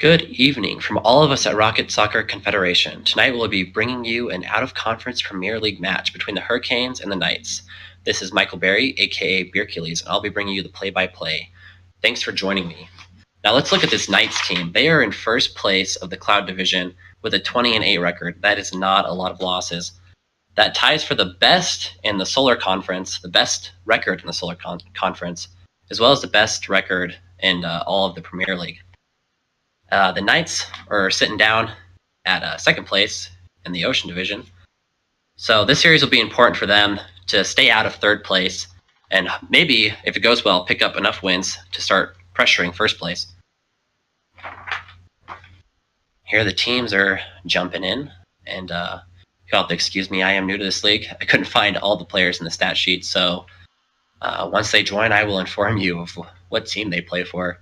Good evening from all of us at Rocket Soccer Confederation. Tonight we'll be bringing you an out-of-conference Premier League match between the Hurricanes and the Knights. This is Michael Berry, aka Beercules, and I'll be bringing you the play-by-play. Thanks for joining me. Now let's look at this Knights team. They are in first place of the Cloud Division with a 20-8 record. That is not a lot of losses. That ties for the best in the Solar Conference, the best record in the Solar Conference, as well as the best record in all of the Premier League. The Knights are sitting down at second place in the Ocean Division. So this series will be important for them to stay out of third place and maybe, if it goes well, pick up enough wins to start pressuring first place. Here the teams are jumping in, and you'll have to excuse me, I am new to this league. I couldn't find all the players in the stat sheet, so once they join, I will inform you of what team they play for.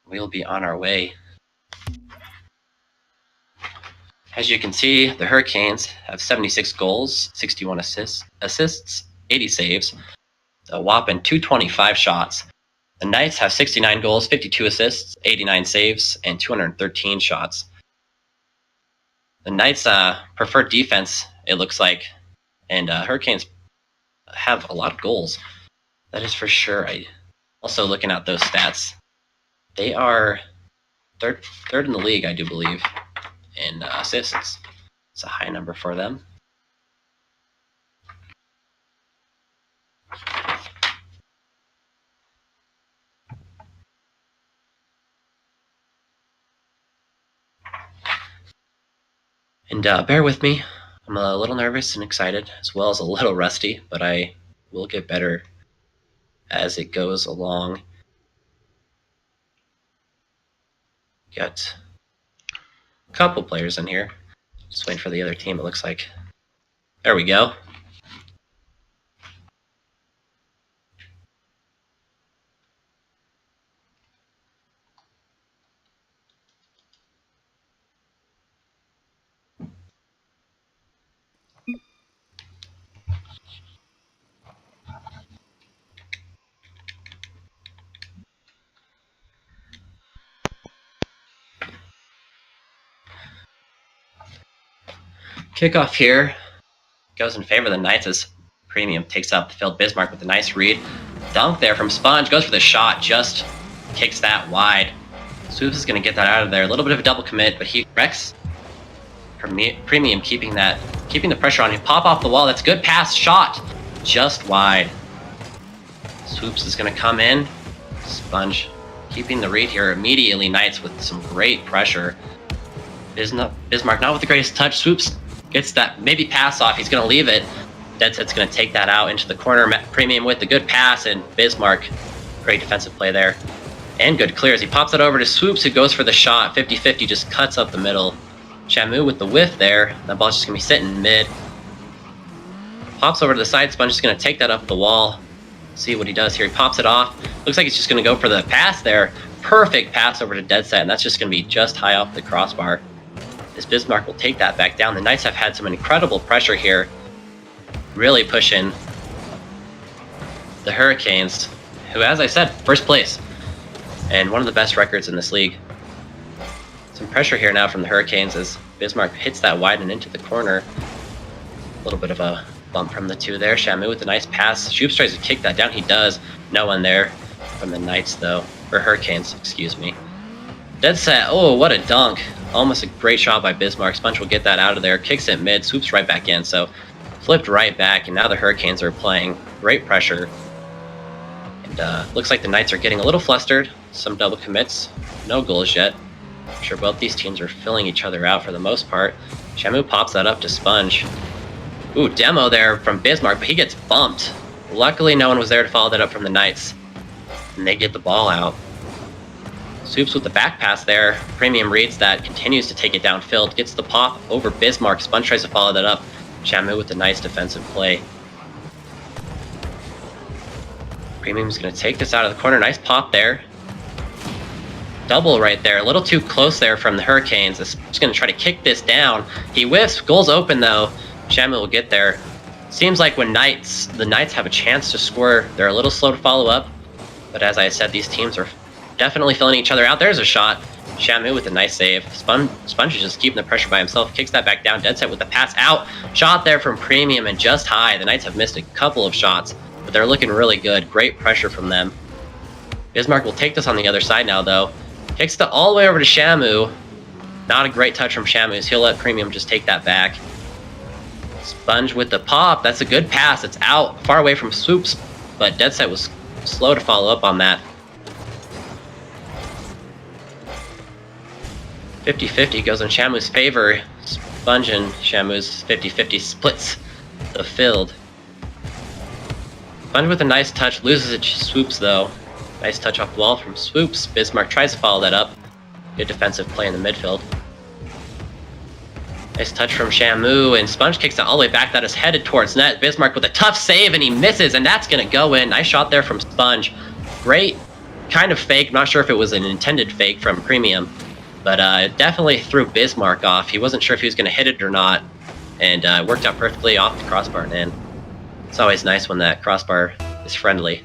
We'll be on our way. As you can see, the Hurricanes have 76 goals, 61 assists, 80 saves, a whopping 225 shots. The Knights have 69 goals, 52 assists, 89 saves, and 213 shots. The Knights prefer defense, it looks like, and Hurricanes have a lot of goals. That is for sure. Also looking at those stats, they are third in the league, I do believe, in assists. It's a high number for them. And bear with me, I'm a little nervous and excited, as well as a little rusty, but I will get better as it goes along. Got a couple players in here. Just waiting for the other team, it looks like. There we go. Kickoff here goes in favor of the Knights as Premium takes up the field. Bismarck with a nice read. Dunk there from Sponge. Goes for the shot. Just kicks that wide. Swoops is going to get that out of there. A little bit of a double commit, but he wrecks Premium keeping the pressure on him. Pop off the wall. That's a good pass. Shot. Just wide. Swoops is going to come in. Sponge keeping the read here. Immediately Knights with some great pressure. Bismarck not with the greatest touch. Swoops gets that maybe pass off. He's going to leave it. Deadset's going to take that out into the corner. Premium with the good pass, and Bismarck, great defensive play there. And good clears. He pops it over to Swoops, who goes for the shot. 50-50, just cuts up the middle. Shamu with the whiff there. That ball's just going to be sitting mid. Pops over to the side. Sponge is going to take that up the wall. See what he does here. He pops it off. Looks like he's just going to go for the pass there. Perfect pass over to Deadset, and that's just going to be just high off the crossbar. As Bismarck will take that back down. The Knights have had some incredible pressure here, really pushing the Hurricanes, who, as I said, first place and one of the best records in this league. Some pressure here now from the Hurricanes as Bismarck hits that wide and into the corner. A little bit of a bump from the two there. Shamu with a nice pass. Shoops tries to kick that down. He does. No one there from the Knights, though. Or Hurricanes, excuse me. Dead set. Oh, what a dunk. Almost a great shot by Bismarck. Sponge will get that out of there. Kicks it mid. Swoops right back in. So flipped right back. And now the Hurricanes are playing great pressure. And looks like the Knights are getting a little flustered. Some double commits. No goals yet. I'm sure both these teams are filling each other out for the most part. Shamu pops that up to Sponge. Ooh, demo there from Bismarck, but he gets bumped. Luckily, no one was there to follow that up from the Knights. And they get the ball out. Swoops with the back pass there. Premium reads that, continues to take it downfield, gets the pop over Bismarck. Sponge tries to follow that up. Shamu with a nice defensive play. Premium's going to take this out of the corner. Nice pop there. Double right there. A little too close there from the Hurricanes. Just going to try to kick this down. He whiffs. Goal's open, though. Shamu will get there. Seems like when the Knights have a chance to score, they're a little slow to follow up. But as I said, these teams are definitely filling each other out. There's a shot. Shamu with a nice save. Sponge is just keeping the pressure by himself. Kicks that back down. Dead Set with the pass out. Shot there from Premium and just high. The Knights have missed a couple of shots, but they're looking really good. Great pressure from them. Bismarck will take this on the other side now, though. Kicks it all the way over to Shamu. Not a great touch from Shamu. He'll let Premium just take that back. Sponge with the pop. That's a good pass. It's out far away from Swoops, but Dead Set was slow to follow up on that. 50-50 goes in Shamu's favor. Sponge and Shamu's 50-50 splits the field. Sponge with a nice touch, loses it to Swoops though. Nice touch off the wall from Swoops. Bismarck tries to follow that up. Good defensive play in the midfield. Nice touch from Shamu, and Sponge kicks it all the way back. That is headed towards net. Bismarck with a tough save, and he misses, and that's going to go in. Nice shot there from Sponge. Great kind of fake. Not sure if it was an intended fake from Premium, but it definitely threw Bismarck off. He wasn't sure if he was going to hit it or not, and it worked out perfectly off the crossbar and in. It's always nice when that crossbar is friendly.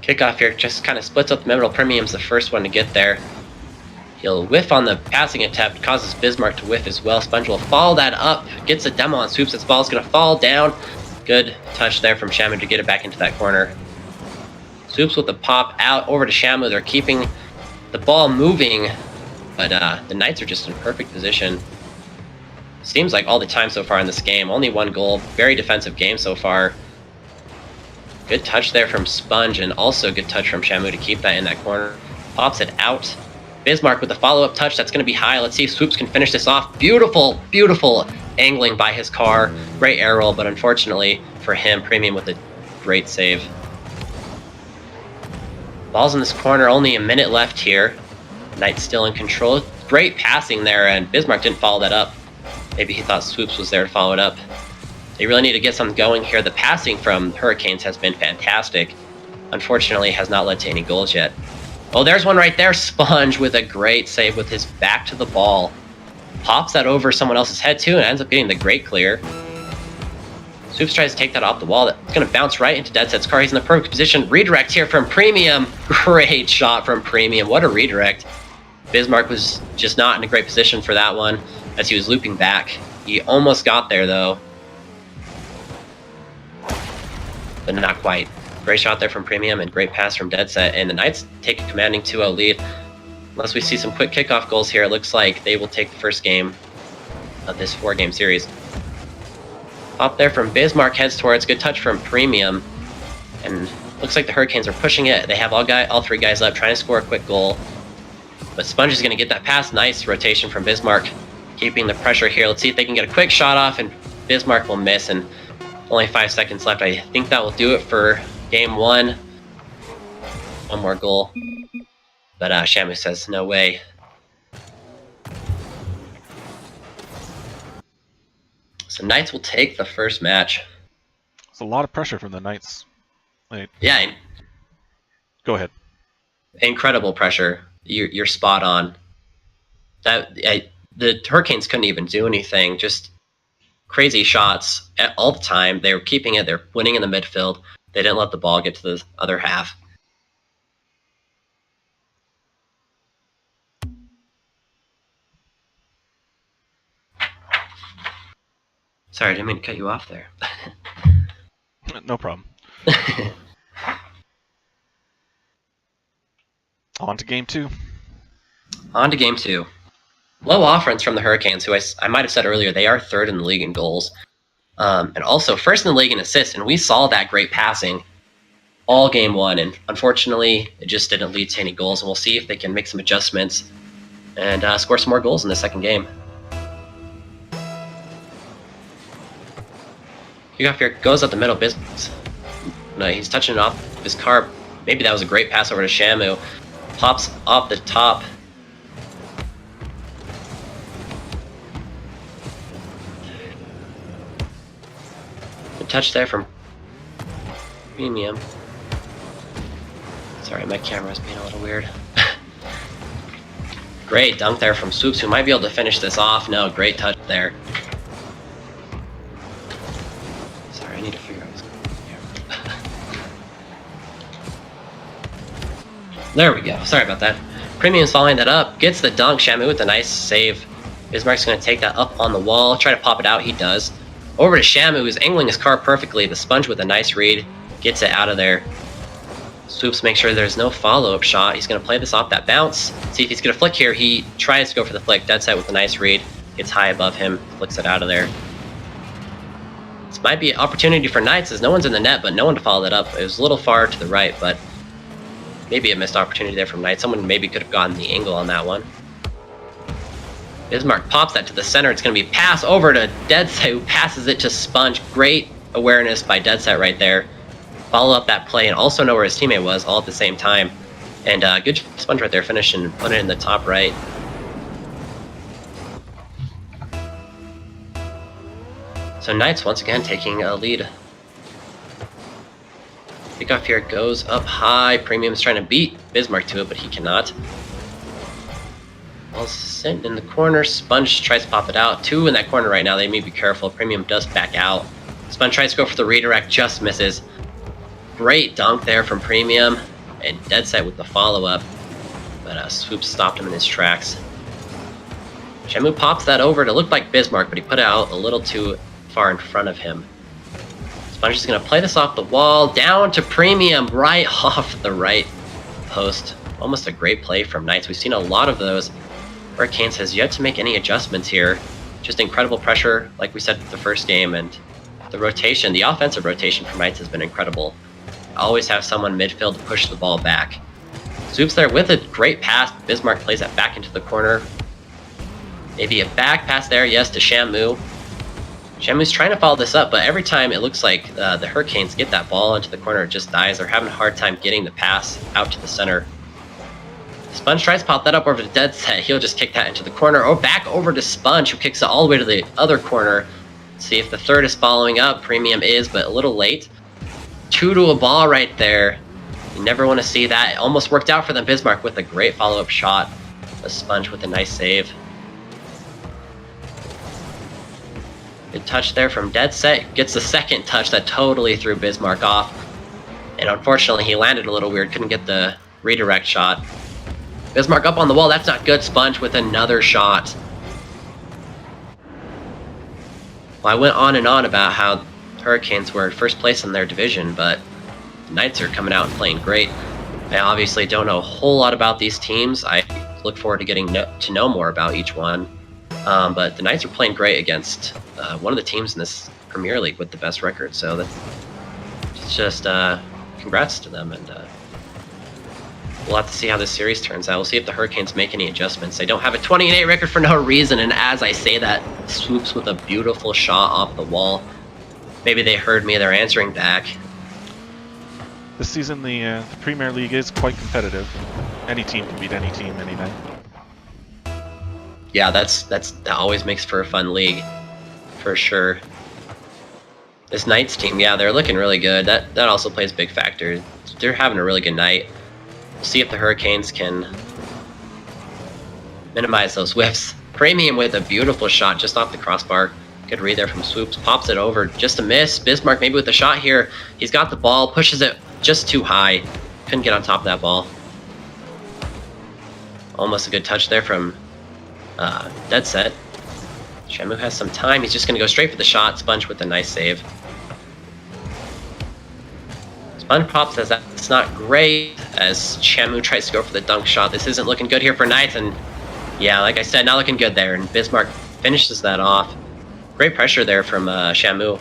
Kickoff here just kind of splits up the middle. Premium's the first one to get there. He'll whiff on the passing attempt, causes Bismarck to whiff as well. Sponge will follow that up, gets a demo on Swoops. This ball's going to fall down. Good touch there from Shamu to get it back into that corner. Swoops with the pop out over to Shamu. They're keeping the ball moving, but the Knights are just in perfect position. Seems like all the time so far in this game. Only one goal. Very defensive game so far. Good touch there from Sponge, and also good touch from Shamu to keep that in that corner. Pops it out. Bismarck with a follow-up touch. That's going to be high. Let's see if Swoops can finish this off. Beautiful, beautiful angling by his car. Great air roll, but unfortunately for him, Premium with a great save. Ball's in this corner. Only a minute left here. Knights still in control. Great passing there, and Bismarck didn't follow that up. Maybe he thought Swoops was there to follow it up. They really need to get something going here. The passing from Hurricanes has been fantastic. Unfortunately, has not led to any goals yet. Oh, there's one right there. Sponge with a great save with his back to the ball. Pops that over someone else's head too and ends up getting the great clear. Swoops tries to take that off the wall. That's going to bounce right into Dead Set's car. He's in the perfect position. Redirect here from Premium. Great shot from Premium. What a redirect. Bismarck was just not in a great position for that one as he was looping back. He almost got there though, but not quite. Great shot there from Premium and great pass from Dead Set, and the Knights take a commanding 2-0 lead. Unless we see some quick kickoff goals here, it looks like they will take the first game of this 4-game series. Pop there from Bismarck, heads towards, good touch from Premium, and looks like the Hurricanes are pushing it. They have all three guys up, trying to score a quick goal. But Sponge is going to get that pass. Nice rotation from Bismarck, keeping the pressure here. Let's see if they can get a quick shot off, and Bismarck will miss, and only 5 seconds left. I think that will do it for game 1. One more goal. But Shamu says, no way. So Knights will take the first match. It's a lot of pressure from the Knights. Yeah. Go ahead. Incredible pressure. You're spot on. The Hurricanes couldn't even do anything. Just crazy shots all the time. They were keeping it. They're winning in the midfield. They didn't let the ball get to the other half. Sorry, I didn't mean to cut you off there. No problem. On to game 2. On to game 2. Low offense from the Hurricanes, who I might have said earlier, they are 3rd in the league in goals. And also 1st in the league in assists, and we saw that great passing all game 1, and unfortunately, it just didn't lead to any goals, and we'll see if they can make some adjustments and score some more goals in the second game. Kickoff here goes up the middle. Business. No, he's touching it off his car. Maybe that was a great pass over to Shamu. Pops off the top. The touch there from Premium. Sorry, my camera's being a little weird. Great dunk there from Swoops, who might be able to finish this off. No, great touch there. Sorry, I need to figure out what's going on here. There we go. Sorry about that. Premium's following that up. Gets the dunk. Shamu with a nice save. Bismarck's going to take that up on the wall. Try to pop it out. He does. Over to Shamu, who's angling his car perfectly. The sponge with a nice read. Gets it out of there. Swoops, make sure there's no follow-up shot. He's going to play this off that bounce. See if he's going to flick here. He tries to go for the flick. Dead set with a nice read. Gets high above him. Flicks it out of there. This might be an opportunity for Knights as no one's in the net, but no one to follow that up. It was a little far to the right, but maybe a missed opportunity there from Knights. Someone maybe could have gotten the angle on that one. Bismarck pops that to the center. It's going to be pass over to Deadset, who passes it to Sponge. Great awareness by Deadset right there. Follow up that play and also know where his teammate was all at the same time. And good Sponge right there, finish and put it in the top right. So Knights once again taking a lead. Kickoff here goes up high. Premium's trying to beat Bismarck to it, but he cannot. Ball's sitting in the corner. Sponge tries to pop it out. Two in that corner right now. They may be careful. Premium does back out. Sponge tries to go for the redirect, just misses. Great dunk there from Premium. And Deadset with the follow-up. But Swoops stopped him in his tracks. Shamu pops that over to look like Bismarck, but he put it out a little too far in front of him. Sponge is going to play this off the wall, down to Premium, right off the right post. Almost a great play from Knights. We've seen a lot of those. Hurricanes has yet to make any adjustments here. Just incredible pressure, like we said the first game, and the rotation, the offensive rotation from Knights has been incredible. Always have someone midfield to push the ball back. Swoops there with a great pass. Bismarck plays that back into the corner. Maybe a back pass there, yes, to Shamu. Shamu's trying to follow this up, but every time it looks like the Hurricanes get that ball into the corner, it just dies. They're having a hard time getting the pass out to the center. Sponge tries to pop that up over to Deadset. He'll just kick that into the corner. Or back over to Sponge, who kicks it all the way to the other corner. See if the third is following up. Premium is, but a little late. 2 to a ball right there. You never want to see that. It almost worked out for them. Bismarck with a great follow-up shot. A Sponge with a nice save. Good touch there from Deadset. Gets the second touch that totally threw Bismarck off. And unfortunately, he landed a little weird. Couldn't get the redirect shot. Bismarck up on the wall. That's not good. Sponge with another shot. Well, I went on and on about how Hurricanes were in first place in their division, but the Knights are coming out and playing great. I obviously don't know a whole lot about these teams. I look forward to getting to know more about each one. But the Knights are playing great against one of the teams in this Premier League with the best record. So that's just congrats to them, and we'll have to see how this series turns out. We'll see if the Hurricanes make any adjustments. They don't have a 20-8 record for no reason, and as I say that, Swoops with a beautiful shot off the wall. Maybe they heard me, they're answering back. This season, the Premier League is quite competitive. Any team can beat any team any night. Yeah, that always makes for a fun league, for sure. This Knights team, yeah, they're looking really good. That also plays a big factor. They're having a really good night. We'll see if the Hurricanes can minimize those whiffs. Premium with a beautiful shot just off the crossbar. Good read there from Swoops. Pops it over, just a miss. Bismarck maybe with a shot here. He's got the ball, pushes it just too high. Couldn't get on top of that ball. Almost a good touch there from Deadset. Shamu has some time. He's just going to go straight for the shot. Sponge with a nice save. Sponge pops says that's not great as Shamu tries to go for the dunk shot. This isn't looking good here for Knights, and yeah, like I said, not looking good there. And Bismarck finishes that off. Great pressure there from Shamu.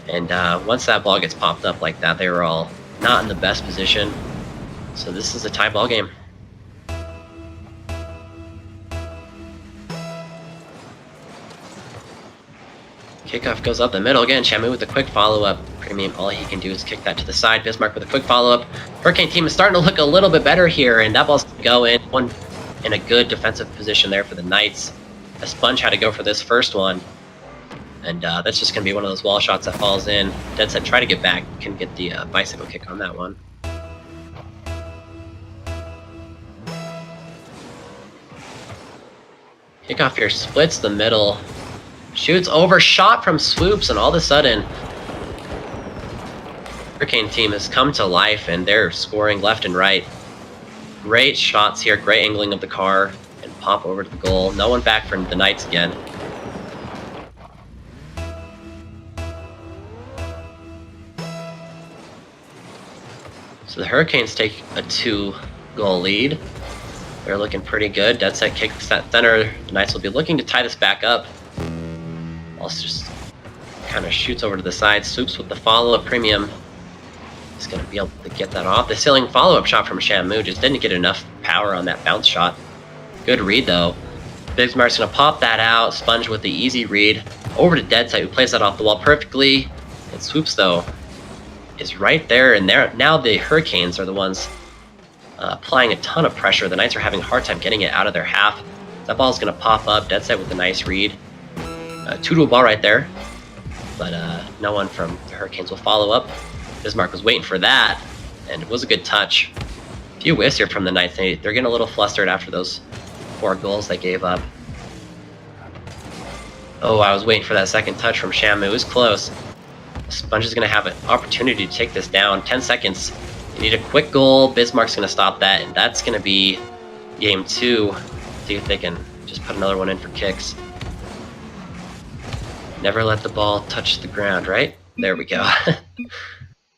And once that ball gets popped up like that, they were all not in the best position. So this is a tie ball game. Kickoff goes up the middle again. Shamu with a quick follow-up. Premium, all he can do is kick that to the side. Bismarck with a quick follow-up. Hurricane team is starting to look a little bit better here, and that ball's going to go in. One in a good defensive position there for the Knights. A Sponge had to go for this first one. And that's just going to be one of those wall shots that falls in. Deadset try to get back. Can get the bicycle kick on that one. Kickoff here splits the middle. Shoots over, shot from Swoops, and all of a sudden, Hurricane team has come to life, and they're scoring left and right. Great shots here, great angling of the car, and pop over to the goal. No one back for the Knights again. So the Hurricanes take a 2-goal lead. They're looking pretty good. Dead set kicks that center. The Knights will be looking to tie this back up. Also just kind of shoots over to the side. Swoops with the follow-up. Premium is going to be able to get that off. The ceiling follow-up shot from Shamu just didn't get enough power on that bounce shot. Good read though. Bismarck's going to pop that out. Sponge with the easy read. Over to Dead Set, who plays that off the wall perfectly. And Swoops though is right there, and now the Hurricanes are the ones applying a ton of pressure. The Knights are having a hard time getting it out of their half. That ball's going to pop up. Dead Set with a nice read. 2-to-a ball right there, but no one from the Hurricanes will follow up. Bismarck was waiting for that, and it was a good touch. A few whiffs here from the Knights. They're getting a little flustered after those 4 goals they gave up. Oh, I was waiting for that second touch from Shamu. It was close. Sponge is going to have an opportunity to take this down. 10 seconds. They need a quick goal. Bismarck's going to stop that, and that's going to be game 2. See if they can just put another one in for kicks. Never let the ball touch the ground, right? There we go.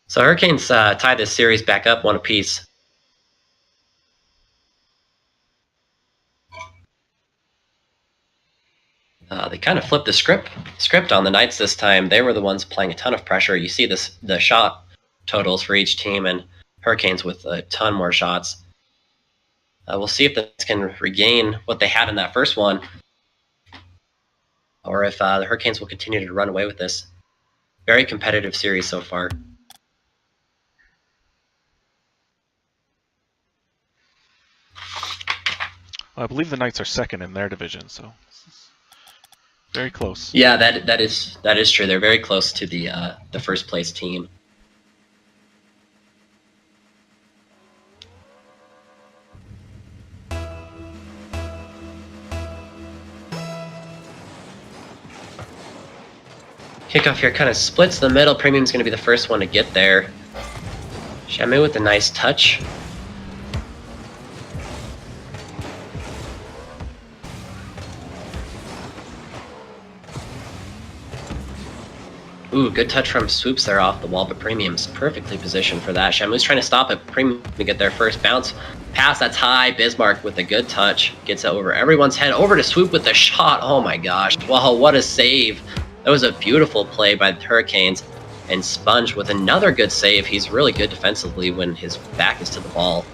So Hurricanes tie this series back up 1 apiece. They kind of flipped the script on the Knights this time. They were the ones applying a ton of pressure. You see the shot totals for each team, and Hurricanes with a ton more shots. We'll see if the Knights can regain what they had in that first one, or if the Hurricanes will continue to run away with this. Very competitive series so far. I believe the Knights are second in their division, so very close. Yeah, that is true. They're very close to the first place team. Kickoff here kind of splits the middle. Premium's going to be the first one to get there. Shamu with a nice touch. Ooh, good touch from Swoops there off the wall, but Premium's perfectly positioned for that. Shamu's trying to stop it. Premium to get their first bounce. Pass, that's high. Bismarck with a good touch. Gets it over everyone's head. Over to Swoop with the shot. Oh my gosh. Wow, what a save. That was a beautiful play by the Hurricanes. And Sponge with another good save. He's really good defensively when his back is to the ball.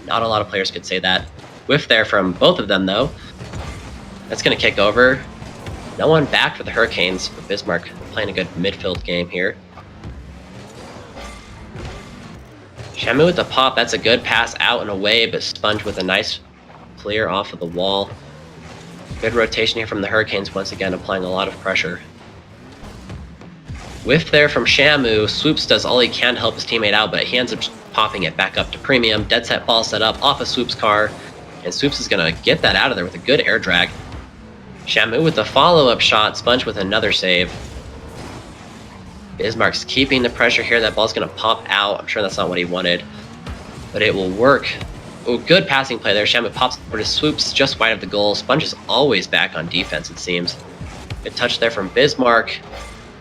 Not a lot of players could say that. Whiff there from both of them, though. That's going to kick over. No one back for the Hurricanes, but Bismarck playing a good midfield game here. Shamu with the pop. That's a good pass out and away, but Sponge with a nice clear off of the wall. Good rotation here from the Hurricanes, once again applying a lot of pressure. Whiff there from Shamu. Swoops does all he can to help his teammate out, but he ends up popping it back up to Premium. Dead set ball set up off of Swoops' car, and Swoops is going to get that out of there with a good air drag. Shamu with the follow-up shot. Sponge with another save. Bismarck's keeping the pressure here. That ball's going to pop out. I'm sure that's not what he wanted, but it will work. Oh, good passing play there. Shamu pops over to Swoops just wide of the goal. Sponge is always back on defense, it seems. Good touch there from Bismarck,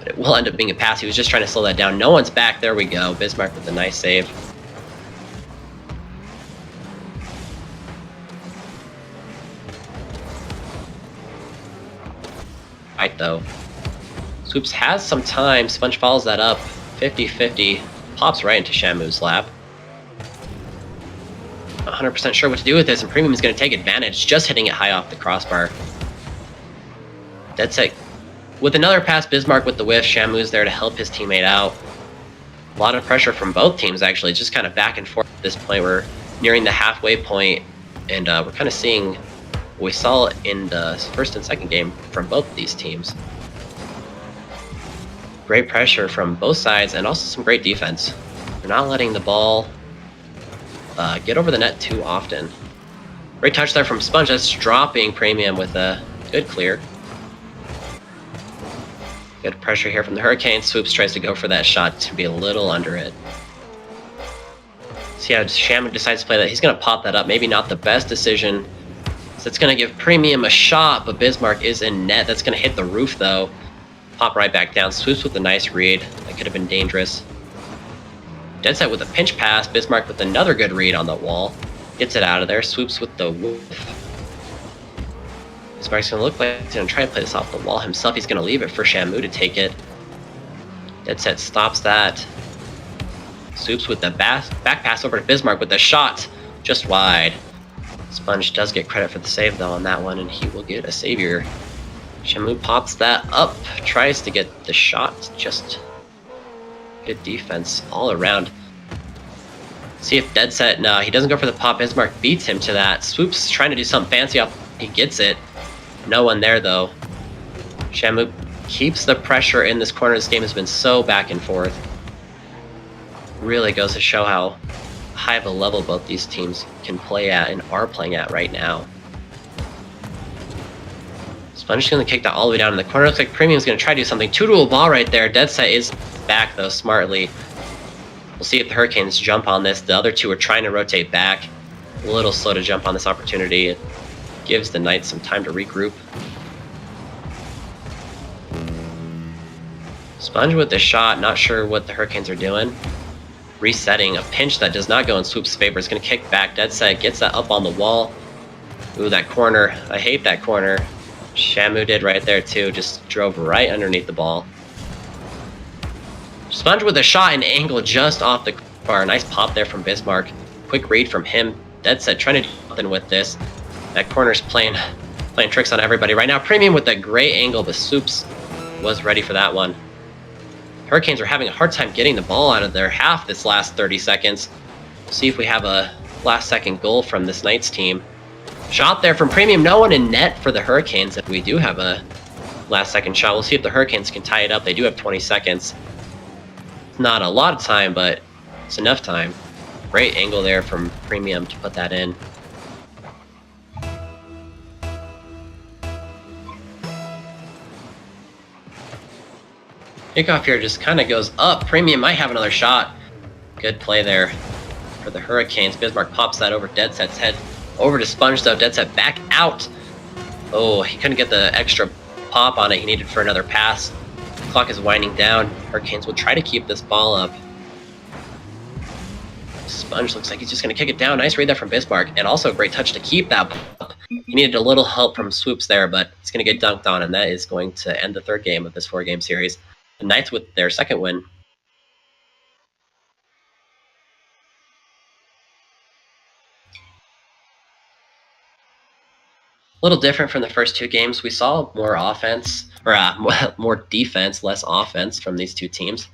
but it will end up being a pass. He was just trying to slow that down. No one's back. There we go. Bismarck with a nice save. Right, though. Swoops has some time. Sponge follows that up. 50-50. Pops right into Shamu's lap. 100% sure what to do with this, and Premium is going to take advantage, just hitting it high off the crossbar. Dead set. With another pass, Bismarck with the whiff. Shamu's there to help his teammate out. A lot of pressure from both teams, actually. Just kind of back and forth at this point. We're nearing the halfway point, and we're kind of seeing what we saw in the first and second game from both of these teams. Great pressure from both sides, and also some great defense. They're not letting the ball get over the net too often. Great touch there from Sponge. That's dropping Premium with a good clear. Good pressure here from the Hurricanes. Swoops tries to go for that shot to be a little under it. See how Shamu decides to play that. He's going to pop that up. Maybe not the best decision. So it's going to give Premium a shot, but Bismarck is in net. That's going to hit the roof, though. Pop right back down. Swoops with a nice read. That could have been dangerous. Dead Set with a pinch pass. Bismarck with another good read on the wall. Gets it out of there. Swoops with the woof. Bismarck's going to look like he's going to try to play this off the wall himself. He's going to leave it for Shamu to take it. Dead Set stops that. Swoops with the back pass over to Bismarck with the shot. Just wide. Sponge does get credit for the save, though, on that one, and he will get a savior. Shamu pops that up. Tries to get the shot. Just good defense all around. See if Dead Set. No, he doesn't go for the pop. Bismarck beats him to that. Swoops trying to do something fancy up. He gets it. No one there, though. Shamu keeps the pressure in this corner. This game has been so back and forth. Really goes to show how high of a level both these teams can play at and are playing at right now. Sponge is going to kick that all the way down in the corner. Looks like Premium's going to try to do something. 2-to-a ball right there. Dead Set is back, though, smartly. We'll see if the Hurricanes jump on this. The other two are trying to rotate back. A little slow to jump on this opportunity. It gives the Knights some time to regroup. Sponge with the shot. Not sure what the Hurricanes are doing. Resetting. A pinch that does not go in Swoop's favor. It's going to kick back. Dead Set gets that up on the wall. Ooh, that corner. I hate that corner. Shamu did right there, too. Just drove right underneath the ball. Sponge with a shot and angle just off the bar. Nice pop there from Bismarck. Quick read from him. Dead Set trying to do something with this. That corner's playing tricks on everybody right now. Premium with that great angle, but Swoops was ready for that one. Hurricanes are having a hard time getting the ball out of their half this last 30 seconds. We'll see if we have a last-second goal from this Knights team. Shot there from Premium. No one in net for the Hurricanes if we do have a last-second shot. We'll see if the Hurricanes can tie it up. They do have 20 seconds. Not a lot of time, but it's enough time. Great angle there from Premium to put that in. Kickoff here just kind of goes up. Premium might have another shot. Good play there for the Hurricanes. Bismarck pops that over Dead Set's head. Over to Sponge, though. Dead Set back out. Oh, he couldn't get the extra pop on it he needed for another pass. The clock is winding down. Hurricanes will try to keep this ball up. Sponge looks like he's just going to kick it down. Nice read there from Bismarck. And also a great touch to keep that up. He needed a little help from Swoops there, but he's going to get dunked on, and that is going to end the third game of this 4-game series. The Knights with their second win. A little different from the first two games. We saw more offense, or more defense, less offense from these two teams.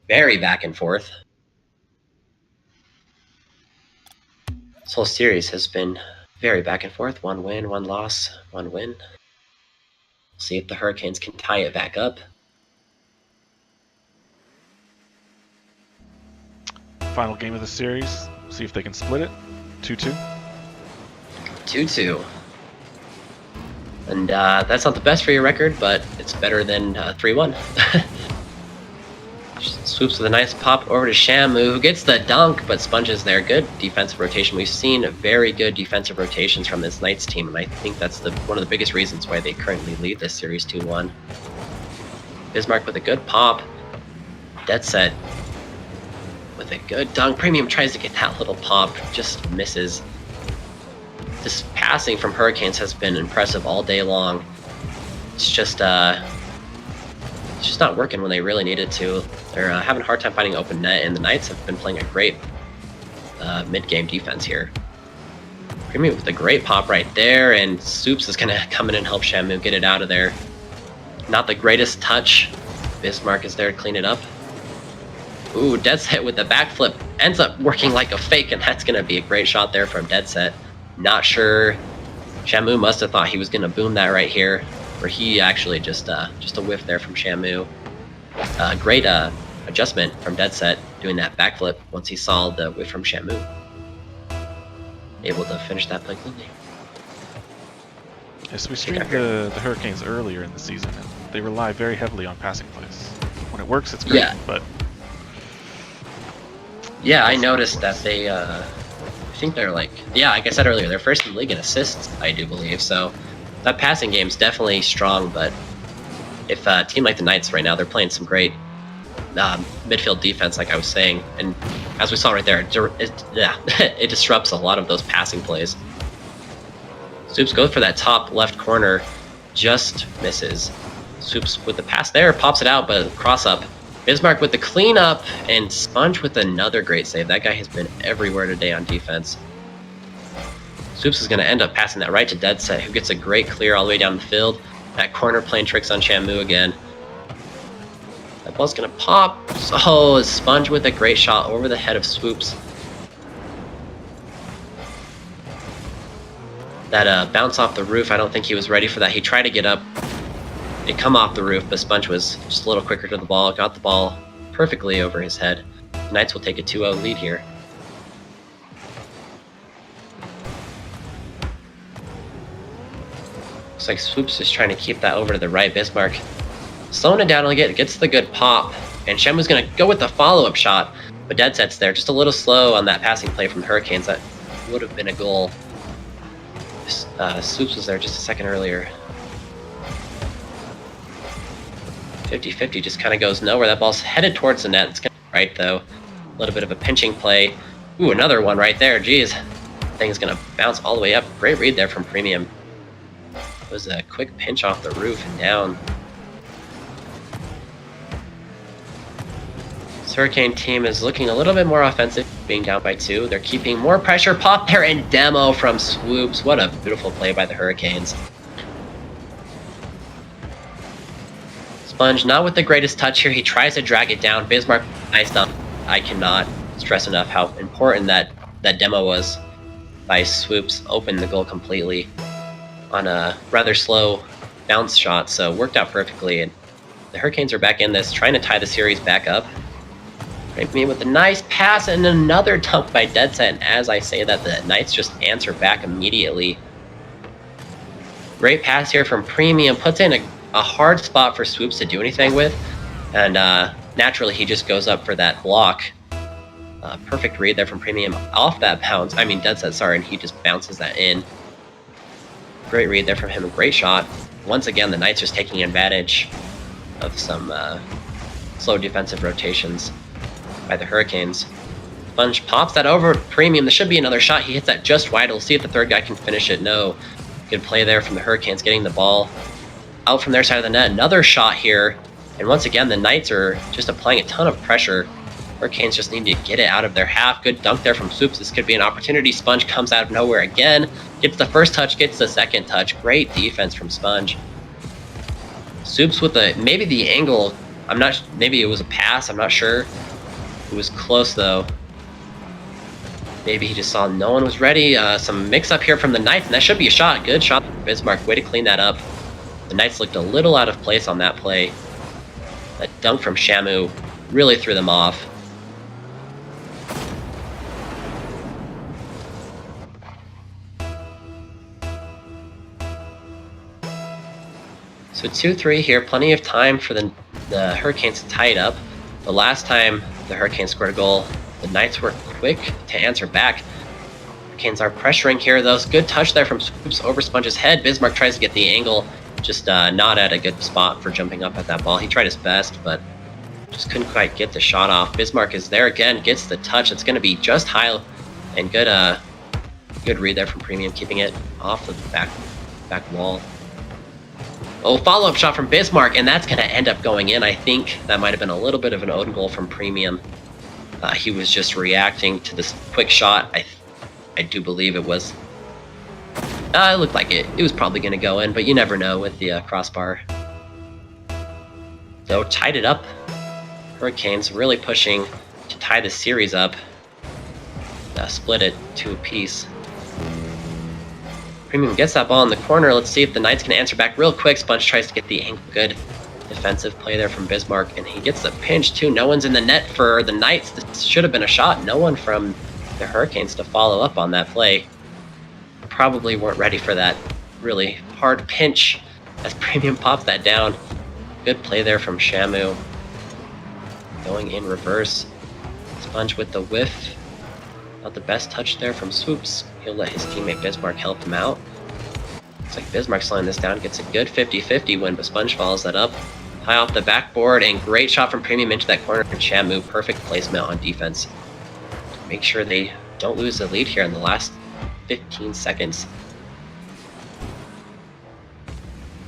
Very back and forth. This whole series has been very back and forth. One win, one loss, one win. We'll see if the Hurricanes can tie it back up. Final game of the series. See if they can split it. 2-2. 2-2. And that's not the best for your record, but it's better than 3-1. Swoops with a nice pop over to Shamu, who gets the dunk, but Sponge is there. Good defensive rotation. We've seen very good defensive rotations from this Knights team, and I think that's one of the biggest reasons why they currently lead this series 2-1. Bismarck with a good pop. Dead Set with a good dunk. Premium tries to get that little pop, just misses. This passing from Hurricanes has been impressive all day long. It's just not working when they really need it to. They're having a hard time finding open net, and the Knights have been playing a great mid-game defense here. Premium with a great pop right there, and Swoops is going to come in and help Shamu get it out of there. Not the greatest touch. Bismarck is there to clean it up. Ooh, Dead Set with the backflip. Ends up working like a fake, and that's going to be a great shot there from Dead Set. Not sure. Shamu must have thought he was going to boom that right here, where he actually just a whiff there from Shamu. Great adjustment from Dead Set, doing that backflip once he saw the whiff from Shamu. Able to finish that play cleanly. Yes, we streamed the Hurricanes earlier in the season, and they rely very heavily on passing plays. When it works, it's great, yeah. But Yeah, I noticed that they, I think they're like, yeah, like I said earlier, they're first in the league in assists, I do believe. So that passing game's definitely strong, but if a team like the Knights right now, they're playing some great midfield defense, like I was saying, and as we saw right there, it disrupts a lot of those passing plays. Soups goes for that top left corner, just misses. Soups with the pass there, pops it out, but cross up. Bismarck with the cleanup, and Sponge with another great save. That guy has been everywhere today on defense. Soups is going to end up passing that right to Dead Set, who gets a great clear all the way down the field. That corner playing tricks on Shamu again. That ball's going to pop. Oh, Sponge with a great shot over the head of Swoops. That bounce off the roof, I don't think he was ready for that. He tried to get up and come off the roof, but Sponge was just a little quicker to the ball, got the ball perfectly over his head. The Knights will take a 2-0 lead here. Looks like Swoops is trying to keep that over to the right. Bismarck slowing it down a little, gets the good pop, and Shamu's going to go with the follow-up shot, but Dead Set's there, just a little slow on that passing play from the Hurricanes. That would have been a goal. Swoops was there just a second earlier. 50-50 just kind of goes nowhere. That ball's headed towards the net. It's going to be right, though. A little bit of a pinching play. Ooh, another one right there. Jeez. Thing's going to bounce all the way up. Great read there from Premium. It was a quick pinch off the roof and down. This Hurricane team is looking a little bit more offensive, being down by 2. They're keeping more pressure. Pop there and demo from Swoops. What a beautiful play by the Hurricanes. Sponge not with the greatest touch here. He tries to drag it down. Bismarck, nice dump. I cannot stress enough how important that demo was by Swoops. Opened the goal completely on a rather slow bounce shot, so worked out perfectly. And the Hurricanes are back in this, trying to tie the series back up. Premium with a nice pass and another dunk by Dead Set. And as I say that, the Knights just answer back immediately. Great pass here from Premium, puts in a hard spot for Swoops to do anything with, and naturally he just goes up for that block. Perfect read there from Premium off that bounce. I mean Dead Set, sorry, and he just bounces that in. Great read there from him, a great shot. Once again, the Knights just taking advantage of some slow defensive rotations by the Hurricanes. Sponge pops that over Premium. There should be another shot. He hits that just wide. We'll see if the third guy can finish it. No. Good play there from the Hurricanes, getting the ball out from their side of the net. Another shot here. And once again, the Knights are just applying a ton of pressure. Hurricanes just need to get it out of their half. Good dunk there from Swoops. This could be an opportunity. Sponge comes out of nowhere again. Gets the first touch, gets the second touch. Great defense from Sponge. Swoops with maybe the angle. I'm not, maybe it was a pass. I'm not sure. It was close though. Maybe he just saw no one was ready. Some mix up here from the Knights, and that should be a shot. Good shot from Bismarck. Way to clean that up. The Knights looked a little out of place on that play. That dunk from Shamu really threw them off. So 2-3 here, plenty of time for the Hurricanes to tie it up. The last time the Hurricanes scored a goal, the Knights were quick to answer back. Hurricanes are pressuring here, though. Good touch there from Swoops over Sponge's head. Bismarck tries to get the angle, just not at a good spot for jumping up at that ball. He tried his best, but just couldn't quite get the shot off. Bismarck is there again, gets the touch. It's going to be just high, and good read there from Premium, keeping it off the back wall. Oh, follow-up shot from Bismarck, and that's going to end up going in. I think that might have been a little bit of an own goal from Premium. He was just reacting to this quick shot. I do believe it was. It looked like it was probably going to go in, but you never know with the crossbar. So tied it up. Hurricanes really pushing to tie the series up. Split it 2 apiece. Premium gets that ball in the corner. Let's see if the Knights can answer back real quick. Sponge tries to get the angle. Good defensive play there from Bismarck, and he gets the pinch too. No one's in the net for the Knights. This should have been a shot. No one from the Hurricanes to follow up on that play. Probably weren't ready for that really hard pinch as Premium pops that down. Good play there from Shamu. Going in reverse. Sponge with the whiff. Not the best touch there from Swoops. He'll let his teammate Bismarck help him out. Looks like Bismarck slowing this down, gets a good 50-50 win, but Sponge follows that up. High off the backboard, and great shot from Premium into that corner from Shamu. Perfect placement on defense. Make sure they don't lose the lead here in the last 15 seconds.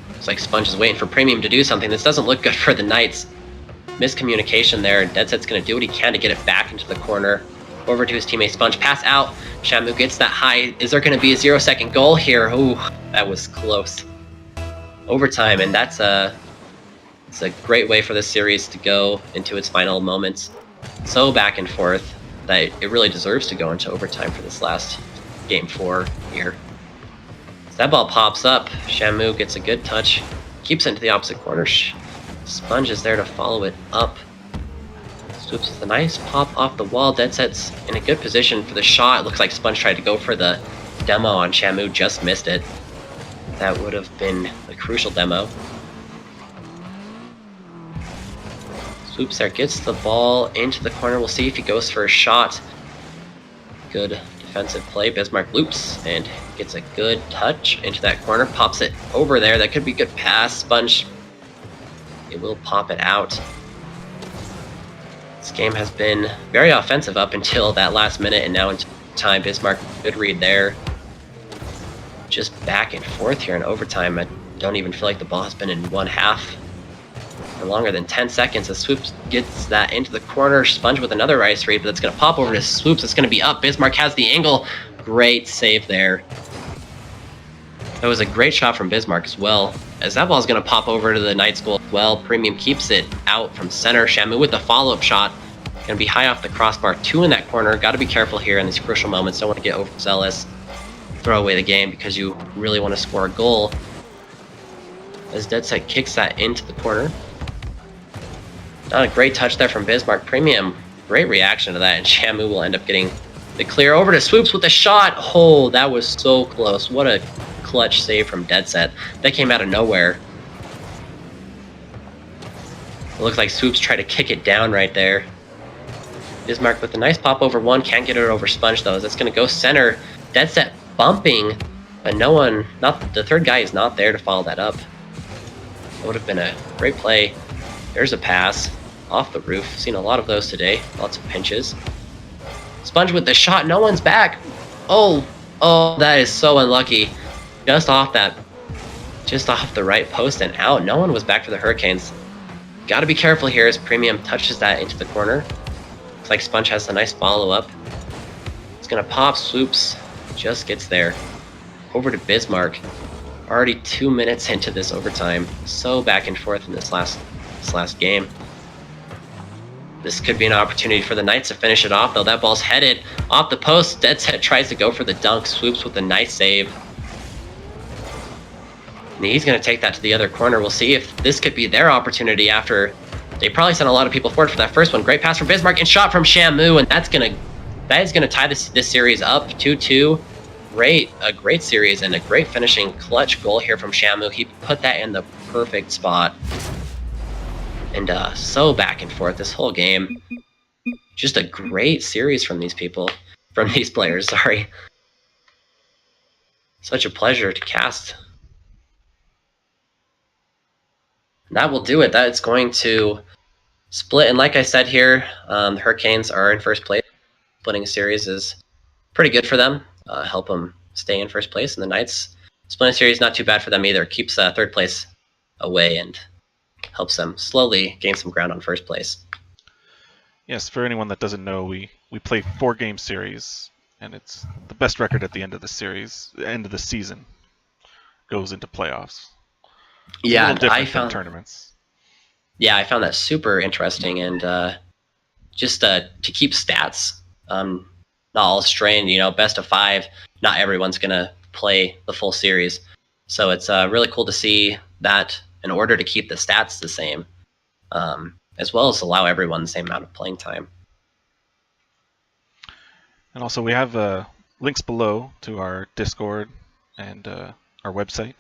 Looks like Sponge is waiting for Premium to do something. This doesn't look good for the Knights. Miscommunication there. Deadset's going to do what he can to get it back into the corner. Over to his teammate Sponge. Pass out. Shamu gets that high. Is there going to be a 0-second goal here? Ooh, that was close. Overtime, and it's a great way for this series to go into its final moments. So back and forth that it really deserves to go into overtime for this last game 4 here. As that ball pops up, Shamu gets a good touch, keeps it into the opposite corner. Sponge is there to follow it up. Swoops with a nice pop off the wall. Deadset's in a good position for the shot. It looks like Sponge tried to go for the demo on Shamu, just missed it. That would have been a crucial demo. Swoops there, gets the ball into the corner. We'll see if he goes for a shot. Good defensive play. Bismarck loops and gets a good touch into that corner. Pops it over there. That could be a good pass. Sponge, it will pop it out. This game has been very offensive up until that last minute, and now in time, Bismarck, good read there. Just back and forth here in overtime. I don't even feel like the ball has been in one half for longer than 10 seconds. As Swoops gets that into the corner. Sponge with another ice read, but it's going to pop over to Swoops. It's going to be up. Bismarck has the angle. Great save there. That was a great shot from Bismarck as well. As that ball is going to pop over to the Knights goal as well. Premium keeps it out from center. Shamu with the follow-up shot. Going to be high off the crossbar. 2 in that corner. Got to be careful here in these crucial moments. Don't want to get overzealous. Throw away the game because you really want to score a goal. As Deadset kicks that into the corner. Not a great touch there from Bismarck. Premium, great reaction to that, and Shamu will end up getting the clear. Over to Swoops with the shot. Oh, that was so close. What a clutch save from Deadset. That came out of nowhere. It looks like Swoops tried to kick it down right there. Bismarck with a nice pop over one. Can't get it over Sponge though. That's going to go center. Deadset bumping, but no one, the third guy is not there to follow that up. That would have been a great play. There's a pass off the roof. Seen a lot of those today. Lots of pinches. Sponge with the shot. No one's back. Oh, that is so unlucky. Just off the right post and out. No one was back for the Hurricanes. Got to be careful here as Premium touches that into the corner. Looks like Sponge has a nice follow-up. It's going to pop. Swoops just gets there. Over to Bismarck. Already 2 minutes into this overtime. So back and forth in this last game. This could be an opportunity for the Knights to finish it off, though. That ball's headed off the post. Deadset tries to go for the dunk. Swoops with a nice save. And he's going to take that to the other corner. We'll see if this could be their opportunity after they probably sent a lot of people forward for that first one. Great pass from Bismarck and shot from Shamu, and that is going to tie this series up 2-2. A great series and a great finishing clutch goal here from Shamu. He put that in the perfect spot. And so back and forth this whole game. Just a great series from these players, sorry. Such a pleasure to cast. And that will do it. That is going to split. And like I said here, the Hurricanes are in first place. Splitting a series is pretty good for them. Help them stay in first place. And the Knights splitting a series, not too bad for them either. Keeps third place away and helps them slowly gain some ground on first place. Yes, for anyone that doesn't know, we play 4-game series, and it's the best record at the end of the series, end of the season, goes into playoffs. Yeah, I found tournaments. Yeah, I found that super interesting, and just to keep stats, not all strained. Best of 5. Not everyone's gonna play the full series, so it's really cool to see that in order to keep the stats the same, as well as allow everyone the same amount of playing time. And also, we have links below to our Discord and our website.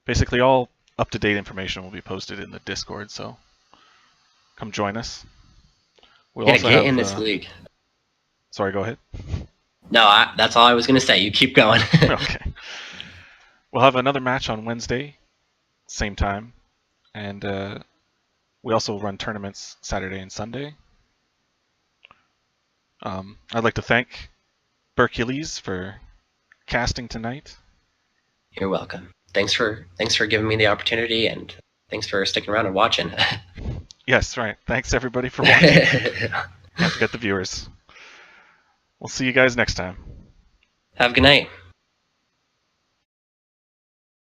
Basically, all up-to-date information will be posted in the Discord, so come join us. We'll Yeah, also get have, in this league. Sorry, go ahead. No, that's all I was going to say. You keep going. Okay. We'll have another match on Wednesday, same time, and we also run tournaments Saturday and Sunday. I'd like to thank Hercules for casting tonight. You're welcome. Thanks for giving me the opportunity, and thanks for sticking around and watching. Yes, right. Thanks everybody for watching. Can't forget the viewers. We'll see you guys next time. Have a good night.